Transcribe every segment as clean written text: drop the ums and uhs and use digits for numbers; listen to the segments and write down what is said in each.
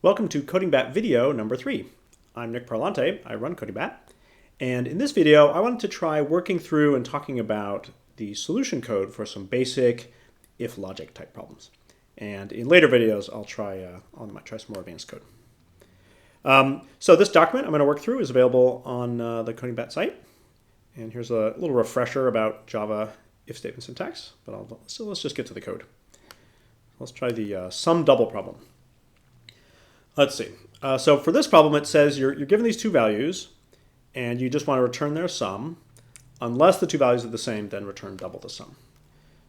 Welcome to CodingBat video number 3. I'm Nick Parlante, I run CodingBat, and in this video I wanted to try working through and talking about the solution code for some basic if logic type problems. And in later videos I might try some more advanced code. So this document I'm going to work through is available on the CodingBat site. And here's a little refresher about Java if statement syntax, but let's just get to the code. Let's try the sum double problem. Let's see. So for this problem, it says you're given these two values, and you just want to return their sum. Unless the two values are the same, then return double the sum.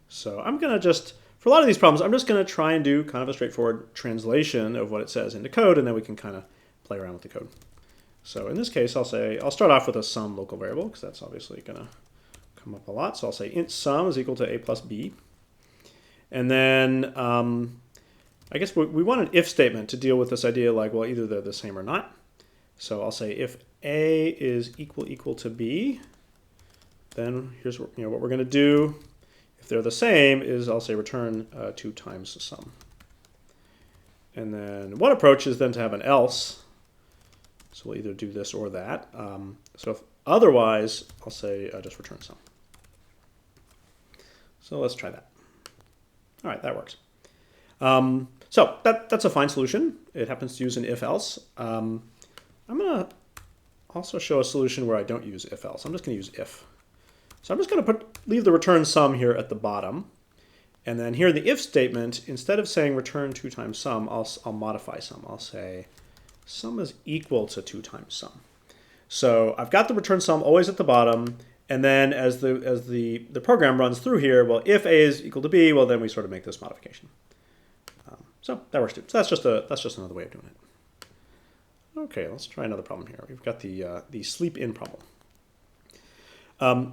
So I'm going to for a lot of these problems, I'm just going to try and do kind of a straightforward translation of what it says into code, and then we can kind of play around with the code. So in this case, I'll start off with a sum local variable, because that's obviously going to come up a lot. So I'll say int sum is equal to a plus b. And then I guess we want an if statement to deal with this idea like, well, either they're the same or not. So I'll say if a is equal to b, then here's what we're going to do. If they're the same is I'll say return 2 times the sum. And then one approach is then to have an else. So we'll either do this or that. So if otherwise, I'll say just return sum. So let's try that. All right, that works. So that's a fine solution. It happens to use an if-else. I'm going to also show a solution where I don't use if-else. I'm just going to use if. So I'm just going to leave the return sum here at the bottom. And then here in the if statement, instead of saying return 2 times sum, I'll modify sum. I'll say sum is equal to 2 times sum. So I've got the return sum always at the bottom. And then as the program runs through here, well, if a is equal to b, well, then we sort of make this modification. So that works too. So that's just another way of doing it. Okay, let's try another problem here. We've got the sleep in problem.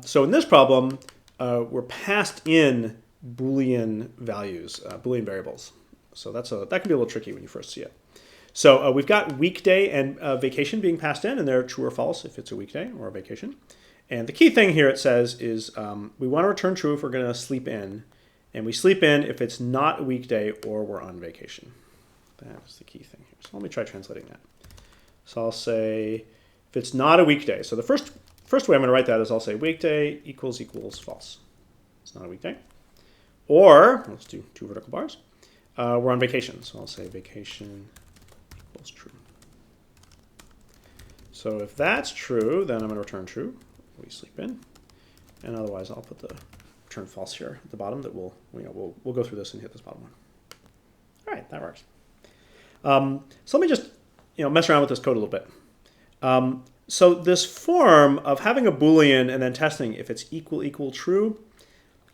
So in this problem, we're passed in Boolean values, Boolean variables. So that can be a little tricky when you first see it. So we've got weekday and vacation being passed in, and they're true or false if it's a weekday or a vacation. And the key thing here it says is we want to return true if we're going to sleep in. And we sleep in if it's not a weekday or we're on vacation. That's the key thing here. So let me try translating that. So I'll say if it's not a weekday. So the first way I'm going to write that is I'll say weekday equals false. It's not a weekday. Or, let's do 2 vertical bars. We're on vacation. So I'll say vacation equals true. So if that's true, then I'm going to return true. We sleep in. And otherwise, I'll put the return false here at the bottom. That we'll go through this and hit this bottom one. All right, that works. So let me just mess around with this code a little bit. So this form of having a Boolean and then testing if it's equal true,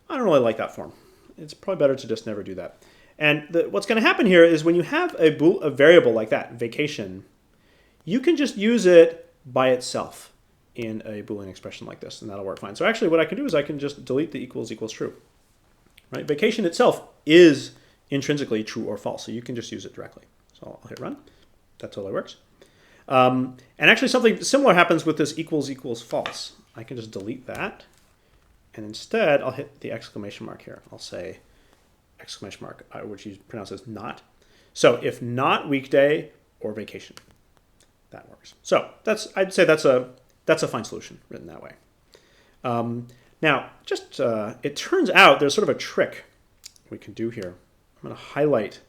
I don't really like that form. It's probably better to just never do that. And what's going to happen here is when you have a variable like that, vacation, you can just use it by itself in a Boolean expression like this, and that'll work fine. So actually what I can do is I can just delete the equals true. Right? Vacation itself is intrinsically true or false, so you can just use it directly. So I'll hit run. That totally works. And actually something similar happens with this equals false. I can just delete that, and instead I'll hit the exclamation mark here. I'll say exclamation mark, which you pronounce as not. So if not weekday or vacation, that works. So I'd say that's a fine solution written that way. Now, it turns out there's sort of a trick we can do here. I'm going to highlight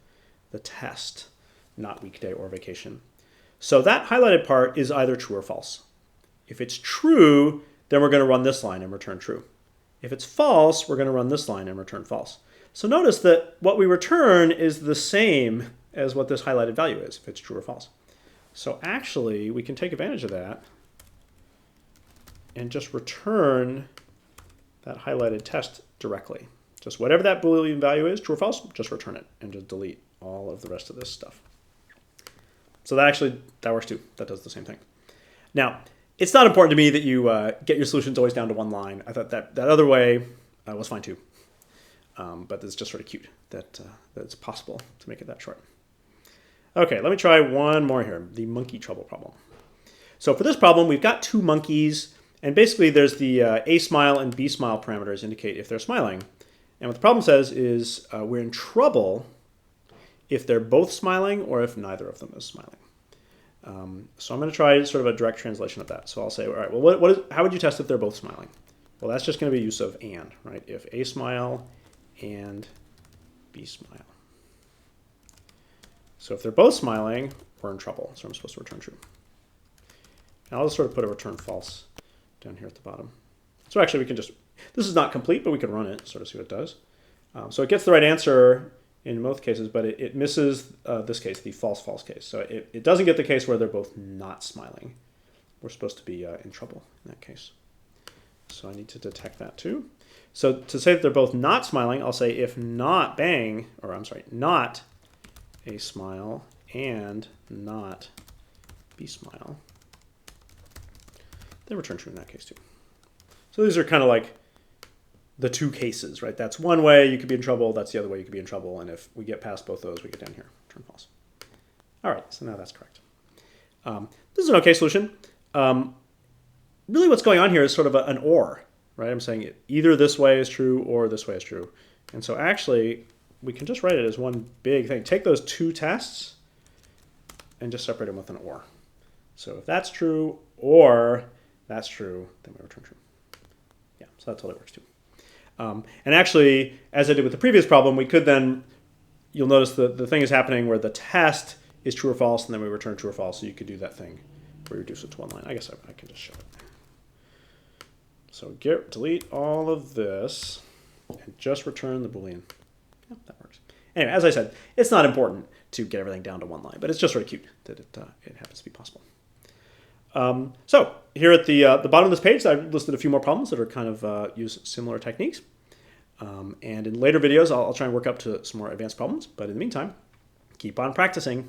the test, not weekday or vacation. So that highlighted part is either true or false. If it's true, then we're going to run this line and return true. If it's false, we're going to run this line and return false. So notice that what we return is the same as what this highlighted value is, if it's true or false. So actually, we can take advantage of that and just return that highlighted test directly. Just whatever that Boolean value is, true or false, just return it and just delete all of the rest of this stuff. So that works too. That does the same thing. Now, it's not important to me that you get your solutions always down to one line. I thought that other way was fine too. But it's just sort of cute that it's possible to make it that short. Okay, let me try one more here, the monkey trouble problem. So for this problem, we've got 2 monkeys. And basically, there's the A smile and B smile parameters indicate if they're smiling. And what the problem says is we're in trouble if they're both smiling or if neither of them is smiling. So I'm going to try sort of a direct translation of that. So I'll say, all right, well, how would you test if they're both smiling? Well, that's just going to be use of and, right? If A smile and B smile. So if they're both smiling, we're in trouble. So I'm supposed to return true. And I'll just sort of put a return false down here at the bottom. So actually we can just, this is not complete, but we can run it, sort of see what it does. So it gets the right answer in most cases, but it misses this case, the false case. So it doesn't get the case where they're both not smiling. We're supposed to be in trouble in that case. So I need to detect that too. So to say that they're both not smiling, I'll say if not bang, or I'm sorry, not a smile and not B smile, then return true in that case too. So these are kind of like the two cases, right? That's one way you could be in trouble. That's the other way you could be in trouble. And if we get past both those, we get down here, return false. All right, so now that's correct. This is an okay solution. Really what's going on here is sort of an or, right? I'm saying either this way is true or this way is true. And so actually, we can just write it as one big thing. Take those two tests and just separate them with an or. So if that's true or that's true, then we return true. Yeah, so that totally works too. And actually, as I did with the previous problem, we could then, you'll notice the thing is happening where the test is true or false, and then we return true or false. So you could do that thing where you reduce it to one line. I guess I can just show it. So delete all of this and just return the Boolean. Yeah, that works. Anyway, as I said, it's not important to get everything down to one line, but it's just sort of cute that it happens to be possible. So here at the bottom of this page, I've listed a few more problems that are kind of use similar techniques. And in later videos, I'll try and work up to some more advanced problems. But in the meantime, keep on practicing.